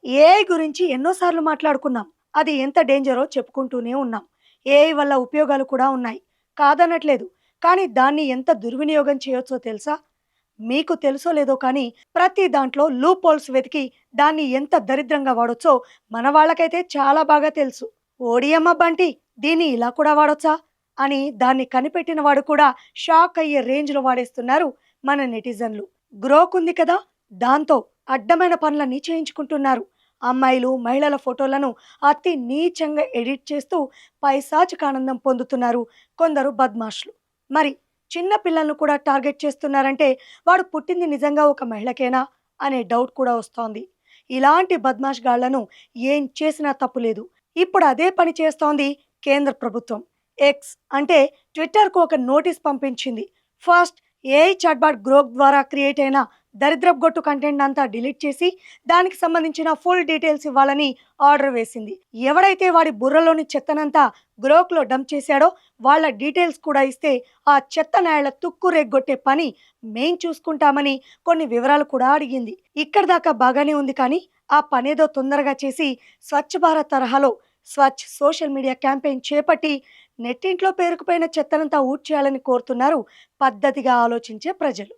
AI గురించి ఎన్నోసార్లు మాట్లాడుకున్నాం. అది ఎంత డేంజరో చెప్పుకుంటూనే ఉన్నాం. ఏఐ వల్ల ఉపయోగాలు కూడా ఉన్నాయి. కాదనట్లేదు. కానీ దాన్ని ఎంత దుర్వినియోగం చేయొచ్చో తెలుసా? మీకు తెలుసో లేదో కానీ ప్రతి దాంట్లో లూప్ హోల్స్ వెతికి దాన్ని ఎంత దరిద్రంగా వాడొచ్చో మన వాళ్ళకైతే చాలా బాగా తెలుసు. ఓడియమ్మ బంటి దీన్ని ఇలా కూడా వాడొచ్చా? అని దాన్ని కనిపెట్టిన వాడు కూడా షాక్ అయ్యే రేంజ్‌లో వాడేస్తున్నారు మన నెటిజన్లు. గ్రోక్ ఉంది కదా! దాంతో అడ్డమైన పనులన్నీ చేయించుకుంటున్నారు. అమ్మాయిలు, మహిళల ఫోటోలను అతి నీచంగా ఎడిట్ చేస్తూ పైశాచిక ఆనందం పొందుతున్నారు కొందరు బద్మాష్లు. మరి చిన్న పిల్లలను కూడా టార్గెట్ చేస్తున్నారంటే వాడు పుట్టింది నిజంగా ఒక మహిళకేనా అనే డౌట్ కూడా వస్తోంది. ఇలాంటి బద్మాష్ గాళ్లను ఏం చేసినా తప్పులేదు. ఇప్పుడు అదే పని చేస్తోంది కేంద్ర ప్రభుత్వం. ఎక్స్ అంటే ట్విట్టర్‌కు ఒక నోటీస్ పంపించింది. ఫస్ట్ ఏఐ చాట్‌బాట్ గ్రోక్ ద్వారా క్రియేట్ అయిన దరిద్రపు గొట్టు కంటెంట్ అంతా డిలీట్ చేసి దానికి సంబంధించిన ఫుల్ డీటెయిల్స్ ఇవ్వాలని ఆర్డర్ వేసింది. ఎవడైతే వాడి బుర్రలోని చెత్తనంతా గ్రోక్‌లో డంప్ చేశాడో వాళ్ళ డీటెయిల్స్ కూడా ఇస్తే ఆ చెత్త నాయాళ్ల తుక్కు రేగ్గొట్టే పని మేం చూసుకుంటామని కొన్ని వివరాలు కూడా అడిగింది. ఇక్కడి దాకా బాగానే ఉంది కానీ ఆ పనేదో తొందరగా చేసి స్వచ్ఛ భారత్ తరహాలో స్వచ్ఛ్ సోషల్ మీడియా క్యాంపెయిన్ చేపట్టి నెట్టింట్లో పేరుకుపోయిన చెత్తనంతా ఊడ్చేయాలని కోరుతున్నారు పద్ధతిగా ఆలోచించే ప్రజలు.